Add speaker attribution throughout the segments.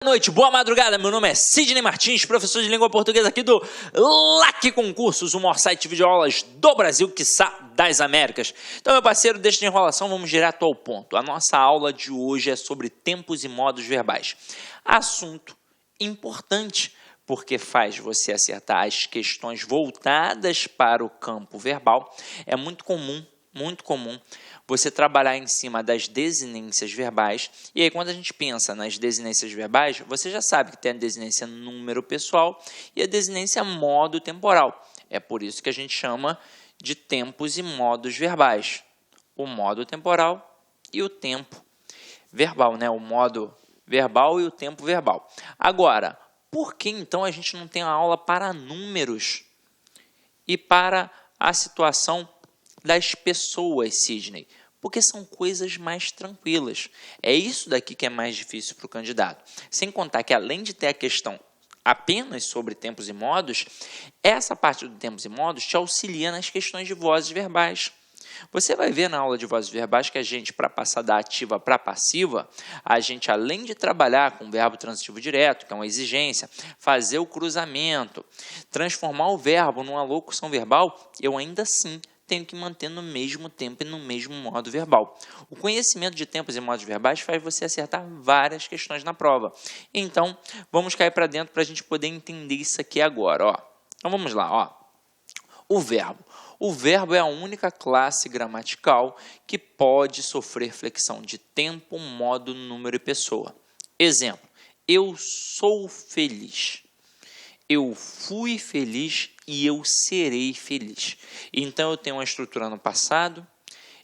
Speaker 1: Boa noite, boa madrugada, meu nome é Sidney Martins, professor de língua portuguesa aqui do LAC Concursos, o maior site de videoaulas do Brasil, quiçá das Américas. Então, meu parceiro, deixa de enrolação, vamos direto ao ponto. A nossa aula de hoje é sobre tempos e modos verbais. Assunto importante, porque faz você acertar as questões voltadas para o campo verbal. É muito comum você trabalhar em cima das desinências verbais. E aí, quando a gente pensa nas desinências verbais, você já sabe que tem a desinência número pessoal e a desinência modo temporal. É por isso que a gente chama de tempos e modos verbais. O modo temporal e o tempo verbal, né? O modo verbal e o tempo verbal. Agora, por que então a gente não tem a aula para números e para a situação das pessoas, Sidney? Porque são coisas mais tranquilas. É isso daqui que é mais difícil para o candidato. Sem contar que, além de ter a questão apenas sobre tempos e modos, essa parte do tempos e modos te auxilia nas questões de vozes verbais. Você vai ver na aula de vozes verbais que a gente, para passar da ativa para a passiva, a gente, além de trabalhar com o verbo transitivo direto, que é uma exigência, fazer o cruzamento, transformar o verbo numa locução verbal, eu ainda assim tenho que manter no mesmo tempo e no mesmo modo verbal. O conhecimento de tempos e modos verbais faz você acertar várias questões na prova. Então, vamos cair para dentro para a gente poder entender isso aqui agora. Ó. Então, vamos lá. Ó. O verbo. O verbo é a única classe gramatical que pode sofrer flexão de tempo, modo, número e pessoa. Exemplo, eu sou feliz. Eu fui feliz e eu serei feliz. Então, eu tenho uma estrutura no passado,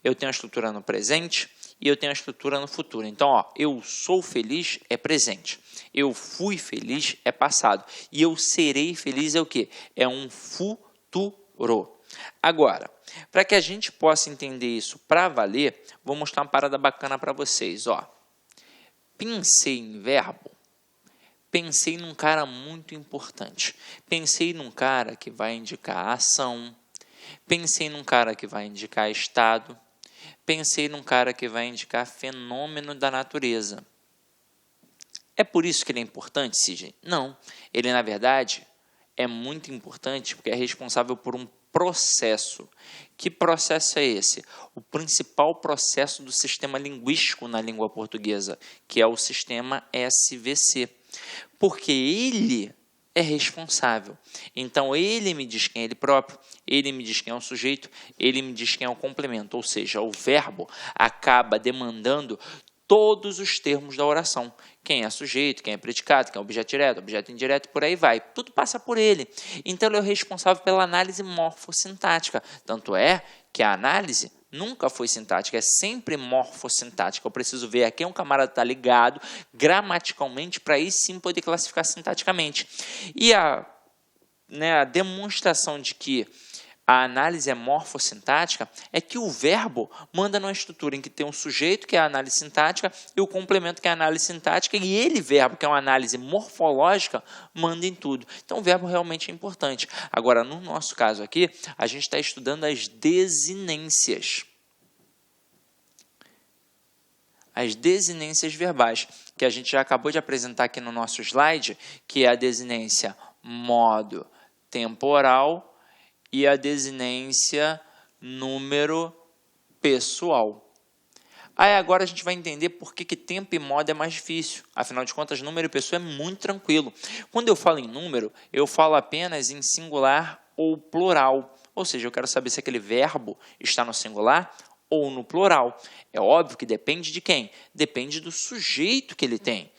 Speaker 1: eu tenho uma estrutura no presente e eu tenho uma estrutura no futuro. Então, ó, eu sou feliz é presente, eu fui feliz é passado e eu serei feliz é o quê? É um futuro. Agora, para que a gente possa entender isso para valer, vou mostrar uma parada bacana para vocês. Ó. Pensei em verbo. Pensei num cara muito importante. Pensei num cara que vai indicar ação. Pensei num cara que vai indicar estado. Pensei num cara que vai indicar fenômeno da natureza. É por isso que ele é importante, Sidney? Não. Ele, na verdade, é muito importante porque é responsável por um processo. Que processo é esse? O principal processo do sistema linguístico na língua portuguesa, que é o sistema SVC. Porque ele é responsável. Então, ele me diz quem é ele próprio, ele me diz quem é o sujeito, ele me diz quem é o complemento. Ou seja, o verbo acaba demandando todos os termos da oração. Quem é sujeito, quem é predicado, quem é objeto direto, objeto indireto, por aí vai. Tudo passa por ele. Então, ele é o responsável pela análise morfossintática. Tanto é que a análise nunca foi sintática, é sempre morfossintática. Eu preciso ver a quem um camarada está ligado gramaticalmente para aí sim poder classificar sintaticamente. E a demonstração de que a análise é morfossintática é que o verbo manda numa estrutura em que tem um sujeito, que é a análise sintática, e o complemento, que é a análise sintática, e ele, verbo, que é uma análise morfológica, manda em tudo. Então, o verbo realmente é importante. Agora, no nosso caso aqui, a gente está estudando as desinências. As desinências verbais, que a gente já acabou de apresentar aqui no nosso slide, que é a desinência modo temporal e a desinência número pessoal. Aí agora a gente vai entender por que tempo e modo é mais difícil. Afinal de contas, número e pessoa é muito tranquilo. Quando eu falo em número, eu falo apenas em singular ou plural. Ou seja, eu quero saber se aquele verbo está no singular ou no plural. É óbvio que depende de quem? Depende do sujeito que ele tem.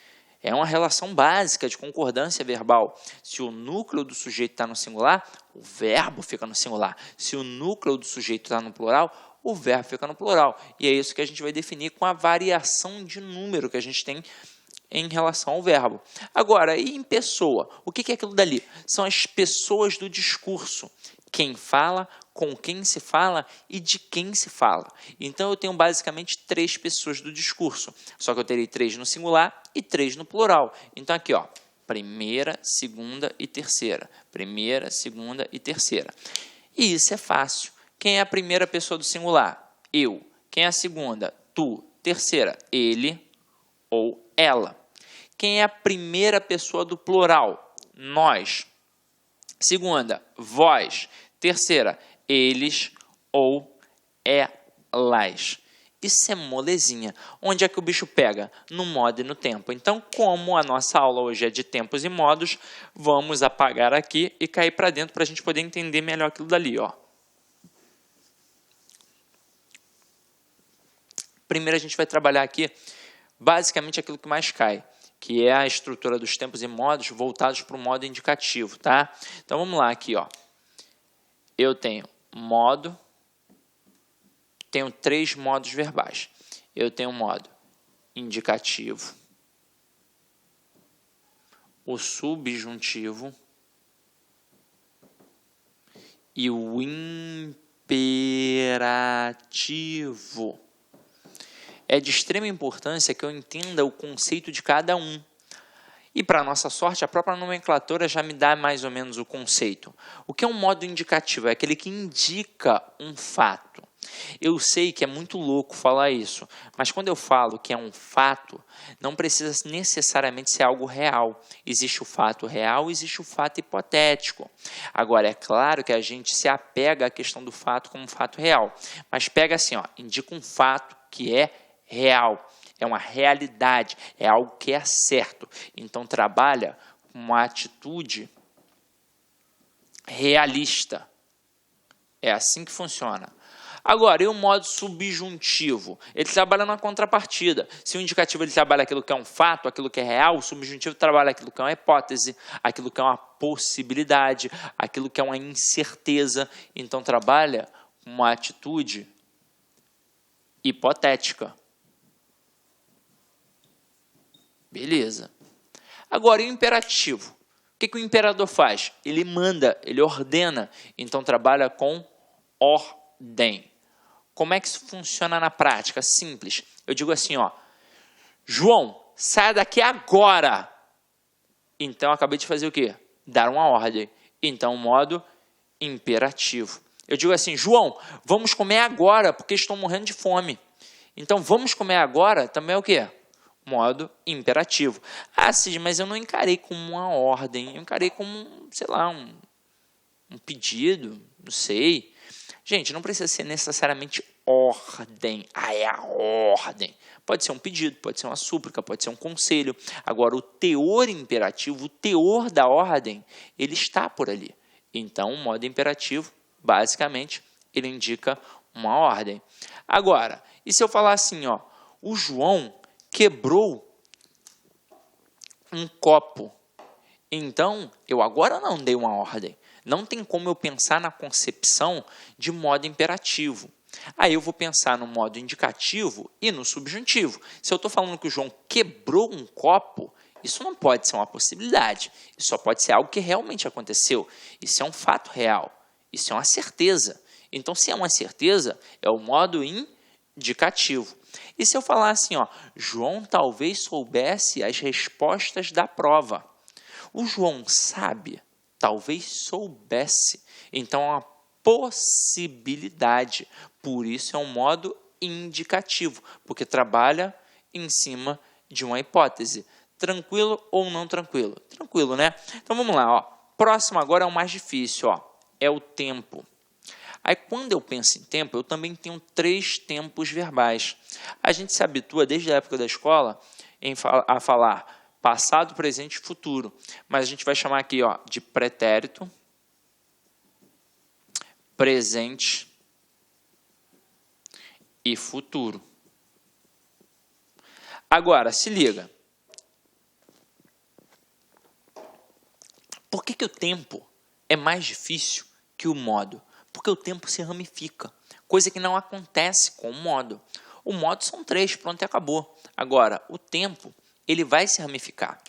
Speaker 1: É uma relação básica de concordância verbal. Se o núcleo do sujeito está no singular, o verbo fica no singular. Se o núcleo do sujeito está no plural, o verbo fica no plural. E é isso que a gente vai definir com a variação de número que a gente tem em relação ao verbo. Agora, e em pessoa? O que é aquilo dali? São as pessoas do discurso. Quem fala, com quem se fala e de quem se fala. Então, eu tenho basicamente 3 pessoas do discurso. Só que eu terei 3 no singular e 3 no plural. Então, aqui, ó, primeira, segunda e terceira. Primeira, segunda e terceira. E isso é fácil. Quem é a primeira pessoa do singular? Eu. Quem é a segunda? Tu. Terceira, ele ou ela. Quem é a primeira pessoa do plural? Nós. Segunda, vós. Terceira, eles ou elas. Isso é molezinha. Onde é que o bicho pega? No modo e no tempo. Então, como a nossa aula hoje é de tempos e modos, vamos apagar aqui e cair para dentro para a gente poder entender melhor aquilo dali, ó. Primeiro a gente vai trabalhar aqui basicamente aquilo que mais cai, que é a estrutura dos tempos e modos voltados para o modo indicativo, tá? Então vamos lá aqui, ó. Eu tenho modo, tenho 3 modos verbais. Eu tenho o modo indicativo, o subjuntivo e o imperativo. É de extrema importância que eu entenda o conceito de cada um. E, para nossa sorte, a própria nomenclatura já me dá mais ou menos o conceito. O que é um modo indicativo? É aquele que indica um fato. Eu sei que é muito louco falar isso, mas quando eu falo que é um fato, não precisa necessariamente ser algo real. Existe o fato real, existe o fato hipotético. Agora, é claro que a gente se apega à questão do fato como fato real, mas pega assim, ó, indica um fato que é real, é uma realidade, é algo que é certo. Então, trabalha com uma atitude realista. É assim que funciona. Agora, e o modo subjuntivo? Ele trabalha na contrapartida. Se o indicativo ele trabalha aquilo que é um fato, aquilo que é real, o subjuntivo trabalha aquilo que é uma hipótese, aquilo que é uma possibilidade, aquilo que é uma incerteza. Então, trabalha com uma atitude hipotética. Beleza. Agora, e o imperativo? O que o imperador faz? Ele manda, ele ordena. Então, trabalha com ordem. Como é que isso funciona na prática? Simples. Eu digo assim, ó. João, saia daqui agora. Então, eu acabei de fazer o quê? Dar uma ordem. Então, modo imperativo. Eu digo assim, João, vamos comer agora, porque estou morrendo de fome. Então, vamos comer agora também é o quê? Modo imperativo. Ah, Cid, mas eu não encarei como uma ordem, eu encarei como, sei lá, um pedido, não sei. Gente, não precisa ser necessariamente ordem. Ah, é a ordem. Pode ser um pedido, pode ser uma súplica, pode ser um conselho. Agora, o teor imperativo, o teor da ordem, ele está por ali. Então, o modo imperativo, basicamente, ele indica uma ordem. Agora, e se eu falar assim, ó, o João quebrou um copo. Então, eu agora não dei uma ordem. Não tem como eu pensar na concepção de modo imperativo. Aí eu vou pensar no modo indicativo e no subjuntivo. Se eu estou falando que o João quebrou um copo, isso não pode ser uma possibilidade. Isso só pode ser algo que realmente aconteceu. Isso é um fato real. Isso é uma certeza. Então, se é uma certeza, é o modo indicativo. E se eu falar assim, ó, João talvez soubesse as respostas da prova. O João sabe, talvez soubesse. Então, é uma possibilidade. Por isso, é um modo indicativo, porque trabalha em cima de uma hipótese. Tranquilo ou não tranquilo? Tranquilo, né? Então, vamos lá. Ó. Próximo agora é o mais difícil. Ó, é o tempo. Aí, quando eu penso em tempo, eu também tenho 3 tempos verbais. A gente se habitua, desde a época da escola, a falar passado, presente e futuro. Mas a gente vai chamar aqui, ó, de pretérito, presente e futuro. Agora, se liga. Por que o tempo é mais difícil que o modo? Porque o tempo se ramifica, coisa que não acontece com o modo. O modo são 3, pronto e acabou. Agora, o tempo, ele vai se ramificar.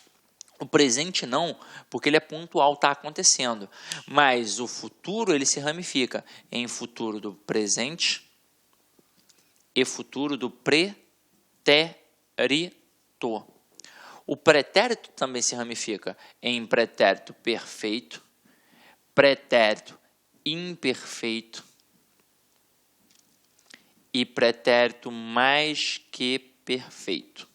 Speaker 1: O presente não, porque ele é pontual, está acontecendo. Mas o futuro, ele se ramifica em futuro do presente e futuro do pretérito. O pretérito também se ramifica em pretérito perfeito, pretérito imperfeito e pretérito mais que perfeito.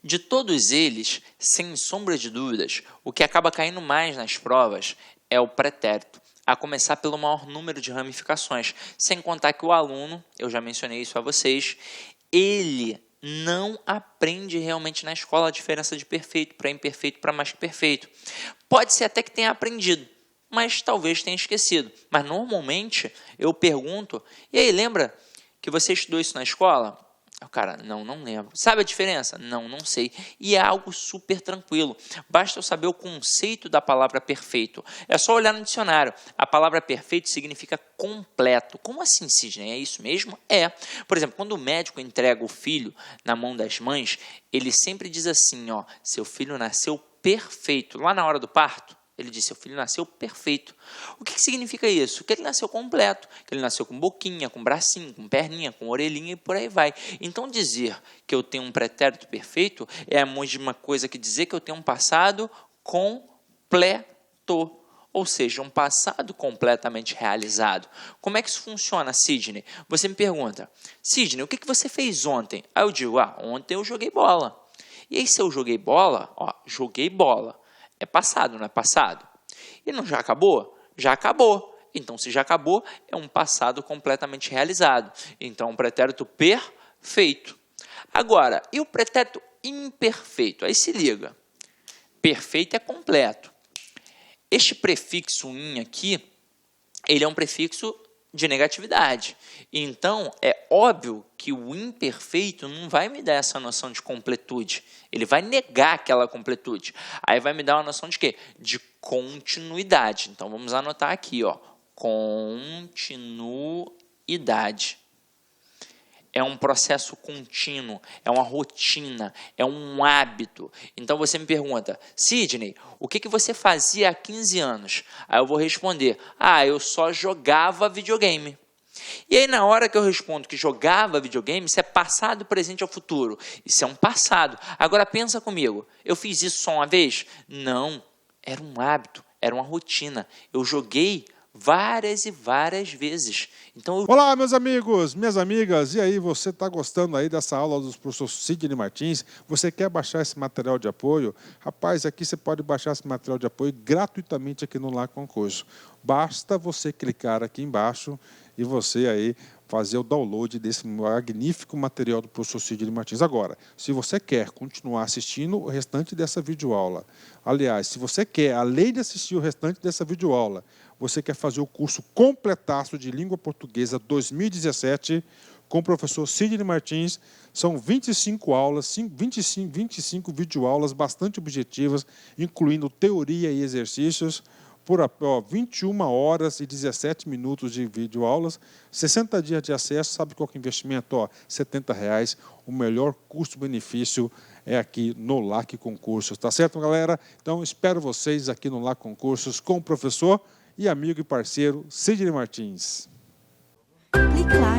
Speaker 1: De todos eles, sem sombra de dúvidas, o que acaba caindo mais nas provas é o pretérito, a começar pelo maior número de ramificações, sem contar que o aluno, eu já mencionei isso a vocês, ele não aprende realmente na escola a diferença de perfeito para imperfeito para mais que perfeito. Pode ser até que tenha aprendido, mas talvez tenha esquecido. Mas normalmente eu pergunto, e aí, lembra que você estudou isso na escola? O cara, não lembro. Sabe a diferença? Não sei. E é algo super tranquilo. Basta eu saber o conceito da palavra perfeito. É só olhar no dicionário. A palavra perfeito significa completo. Como assim, Sidney? É isso mesmo? É. Por exemplo, quando o médico entrega o filho na mão das mães, ele sempre diz assim, ó, seu filho nasceu perfeito. Lá na hora do parto, ele disse, seu filho nasceu perfeito. O que significa isso? Que ele nasceu completo, que ele nasceu com boquinha, com bracinho, com perninha, com orelhinha e por aí vai. Então dizer que eu tenho um pretérito perfeito é a mesma coisa que dizer que eu tenho um passado completo. Ou seja, um passado completamente realizado. Como é que isso funciona, Sidney? Você me pergunta, Sidney, o que você fez ontem? Aí eu digo, ontem eu joguei bola. E aí se eu joguei bola, joguei bola. É passado, não é passado? E não já acabou? Já acabou. Então, se já acabou, é um passado completamente realizado. Então, um pretérito perfeito. Agora, e o pretérito imperfeito? Aí se liga. Perfeito é completo. Este prefixo in aqui, ele é um prefixo de negatividade. Então, é óbvio que o imperfeito não vai me dar essa noção de completude. Ele vai negar aquela completude. Aí vai me dar uma noção de quê? De continuidade. Então, vamos anotar aqui, ó. Continuidade. É um processo contínuo, é uma rotina, é um hábito. Então, você me pergunta, Sidney, o que você fazia há 15 anos? Aí eu vou responder, eu só jogava videogame. E aí, na hora que eu respondo que jogava videogame, isso é passado, presente ou futuro. Isso é um passado. Agora, pensa comigo, eu fiz isso só uma vez? Não, era um hábito, era uma rotina. Eu joguei várias e várias vezes. Então,
Speaker 2: Olá, meus amigos, minhas amigas, e aí, você está gostando aí dessa aula do professor Sidney Martins? Você quer baixar esse material de apoio? Rapaz, aqui você pode baixar esse material de apoio gratuitamente aqui no Lá Concurso. Basta você clicar aqui embaixo e você aí fazer o download desse magnífico material do professor Sidney Martins. Agora, se você quer continuar assistindo o restante dessa videoaula, aliás, se você quer, além de assistir o restante dessa videoaula, você quer fazer o curso completaço de Língua Portuguesa 2017 com o professor Sidney Martins, são 25 aulas, 25 videoaulas bastante objetivas, incluindo teoria e exercícios, por 21 horas e 17 minutos de videoaulas, 60 dias de acesso, sabe qual que é o investimento? R$ 70. O melhor custo-benefício é aqui no LAC Concursos, tá certo, galera? Então, espero vocês aqui no LAC Concursos com o professor e amigo e parceiro Sidney Martins.
Speaker 3: Clique lá.